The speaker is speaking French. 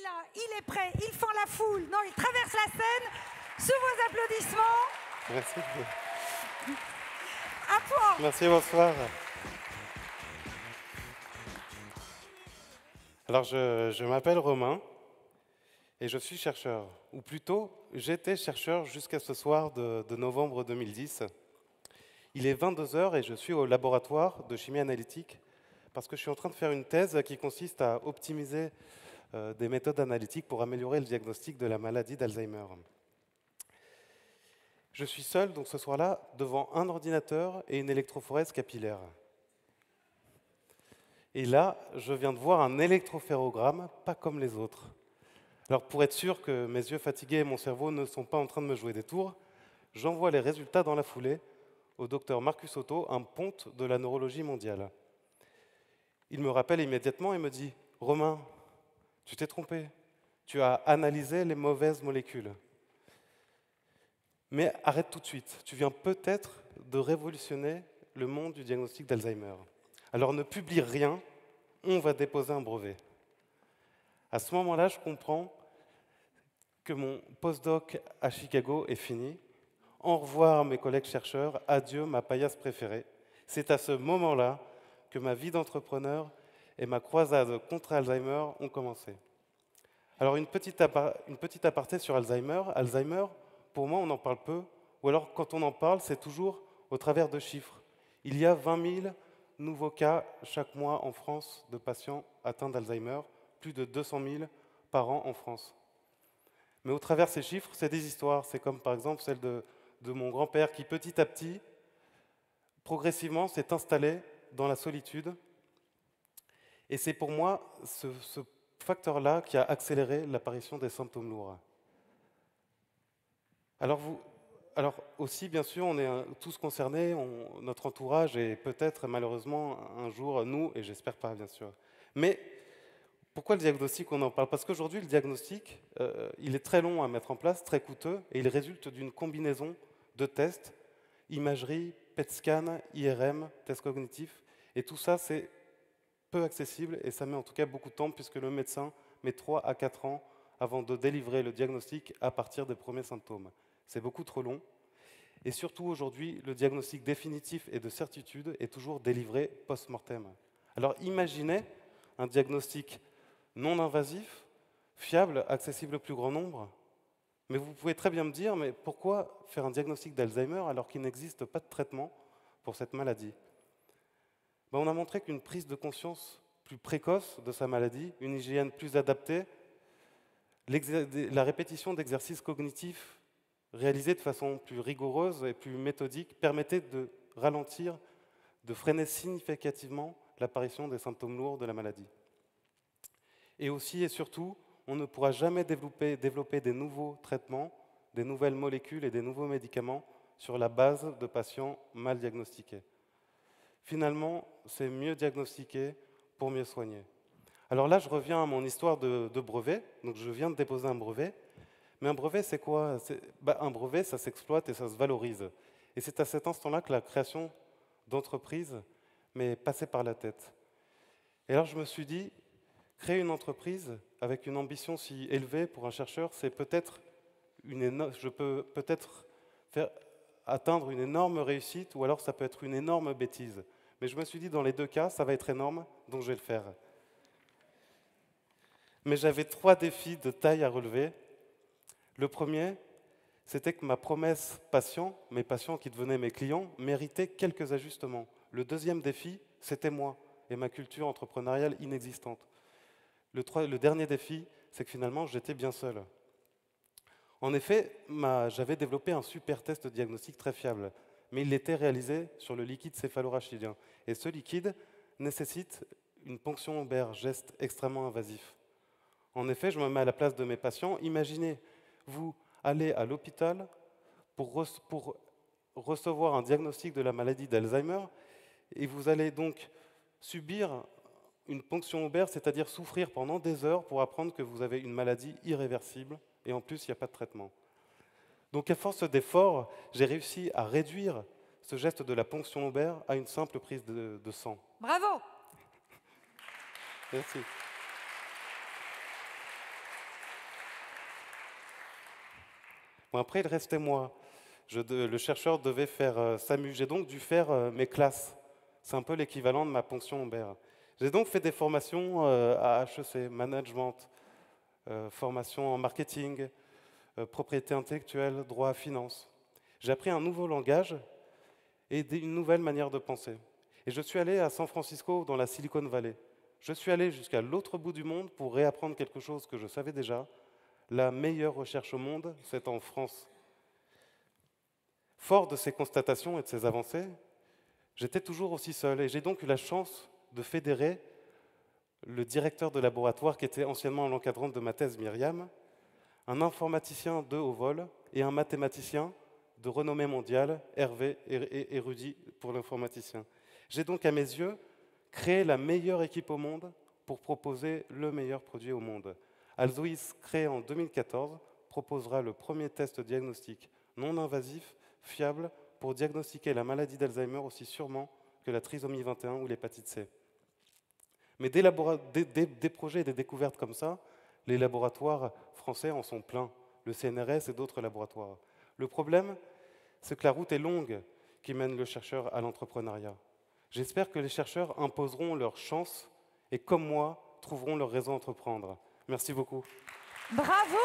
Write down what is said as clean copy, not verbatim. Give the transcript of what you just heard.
là, il est prêt, il fend la foule, non, il traverse la scène, sous vos applaudissements. Merci. À toi. Merci, bonsoir. Alors, je m'appelle Romain et je suis chercheur. Ou plutôt, j'étais chercheur jusqu'à ce soir de novembre 2010. Il est 22 heures et je suis au laboratoire de chimie analytique parce que je suis en train de faire une thèse qui consiste à optimiser des méthodes analytiques pour améliorer le diagnostic de la maladie d'Alzheimer. Je suis seul, donc ce soir-là, devant un ordinateur et une électrophorèse capillaire. Et là, je viens de voir un électroferrogramme, pas comme les autres. Alors, pour être sûr que mes yeux fatigués et mon cerveau ne sont pas en train de me jouer des tours, j'envoie les résultats dans la foulée au docteur Marcus Otto, un ponte de la neurologie mondiale. Il me rappelle immédiatement et me dit « Romain, tu t'es trompé, tu as analysé les mauvaises molécules. Mais arrête tout de suite, tu viens peut-être de révolutionner le monde du diagnostic d'Alzheimer. Alors ne publie rien, on va déposer un brevet. » À ce moment-là, je comprends que mon postdoc à Chicago est fini. Au revoir mes collègues chercheurs, adieu ma paillasse préférée. C'est à ce moment-là que ma vie d'entrepreneur et ma croisade contre Alzheimer ont commencé. Alors une petite aparté sur Alzheimer. Alzheimer, pour moi, on en parle peu, ou alors quand on en parle, c'est toujours au travers de chiffres. Il y a 20 000 nouveaux cas chaque mois en France de patients atteints d'Alzheimer, plus de 200 000 par an en France. Mais au travers de ces chiffres, c'est des histoires. C'est comme par exemple celle de mon grand-père qui, petit à petit, progressivement, s'est installé dans la solitude. Et c'est pour moi ce facteur-là qui a accéléré l'apparition des symptômes lourds. Alors aussi, bien sûr, on est tous concernés, notre entourage et peut-être malheureusement un jour nous, et j'espère pas, bien sûr. Mais pourquoi le diagnostic, on en parle? Parce qu'aujourd'hui, le diagnostic, il est très long à mettre en place, très coûteux, et il résulte d'une combinaison de tests, imagerie, PET scan, IRM, tests cognitifs, et tout ça, c'est peu accessible, et ça met en tout cas beaucoup de temps, puisque le médecin met 3 à 4 ans avant de délivrer le diagnostic à partir des premiers symptômes. C'est beaucoup trop long. Et surtout, aujourd'hui, le diagnostic définitif et de certitude est toujours délivré post-mortem. Alors imaginez un diagnostic non invasif, fiable, accessible au plus grand nombre. Mais vous pouvez très bien me dire, mais pourquoi faire un diagnostic d'Alzheimer alors qu'il n'existe pas de traitement pour cette maladie? On a montré qu'une prise de conscience plus précoce de sa maladie, une hygiène plus adaptée, la répétition d'exercices cognitifs réalisés de façon plus rigoureuse et plus méthodique permettait de ralentir, de freiner significativement l'apparition des symptômes lourds de la maladie. Et aussi et surtout, on ne pourra jamais développer des nouveaux traitements, des nouvelles molécules et des nouveaux médicaments sur la base de patients mal diagnostiqués. Finalement, c'est mieux diagnostiquer pour mieux soigner. Alors là, je reviens à mon histoire de brevet. Donc, je viens de déposer un brevet. Mais un brevet, c'est quoi? Un brevet, ça s'exploite et ça se valorise. Et c'est à cet instant-là que la création d'entreprise m'est passée par la tête. Et alors, je me suis dit, créer une entreprise avec une ambition si élevée pour un chercheur, c'est peut-être je peux peut-être atteindre une énorme réussite, ou alors ça peut être une énorme bêtise. Mais je me suis dit, dans les deux cas, ça va être énorme, donc je vais le faire. Mais j'avais 3 défis de taille à relever. Le premier, c'était que ma promesse patient, mes patients qui devenaient mes clients, méritait quelques ajustements. Le deuxième défi, c'était moi et ma culture entrepreneuriale inexistante. Le dernier défi, c'est que finalement, j'étais bien seul. En effet, j'avais développé un super test de diagnostic très fiable, mais il était réalisé sur le liquide céphalorachidien. Et ce liquide nécessite une ponction lobaire, geste extrêmement invasif. En effet, je me mets à la place de mes patients. Imaginez, vous allez à l'hôpital pour recevoir un diagnostic de la maladie d'Alzheimer et vous allez donc subir une ponction lobaire, c'est-à-dire souffrir pendant des heures pour apprendre que vous avez une maladie irréversible et en plus, il n'y a pas de traitement. Donc à force d'efforts, j'ai réussi à réduire ce geste de la ponction lobaire à une simple prise de sang. Bravo. Merci. Bon, après, il restait moi. Le chercheur devait faire SAMU. J'ai donc dû faire mes classes. C'est un peu l'équivalent de ma ponction Ambert. J'ai donc fait des formations à HEC, management, formation en marketing, propriété intellectuelle, droit, finance. J'ai appris un nouveau langage et une nouvelle manière de penser. Et je suis allé à San Francisco, dans la Silicon Valley. Je suis allé jusqu'à l'autre bout du monde pour réapprendre quelque chose que je savais déjà. La meilleure recherche au monde, c'est en France. Fort de ces constatations et de ces avancées, j'étais toujours aussi seul et j'ai donc eu la chance de fédérer le directeur de laboratoire qui était anciennement l'encadrant de ma thèse, Myriam, un informaticien de haut vol et un mathématicien de renommée mondiale, Hervé, érudit pour l'informaticien. J'ai donc à mes yeux créé la meilleure équipe au monde pour proposer le meilleur produit au monde. Alzoïs, créé en 2014, proposera le premier test diagnostique non invasif, fiable, pour diagnostiquer la maladie d'Alzheimer aussi sûrement que la trisomie 21 ou l'hépatite C. Mais des projets et des découvertes comme ça, les laboratoires français en sont pleins, le CNRS et d'autres laboratoires. Le problème, c'est que la route est longue qui mène le chercheur à l'entrepreneuriat. J'espère que les chercheurs imposeront leur chance et, comme moi, trouveront leur raison d'entreprendre. Merci beaucoup. Bravo!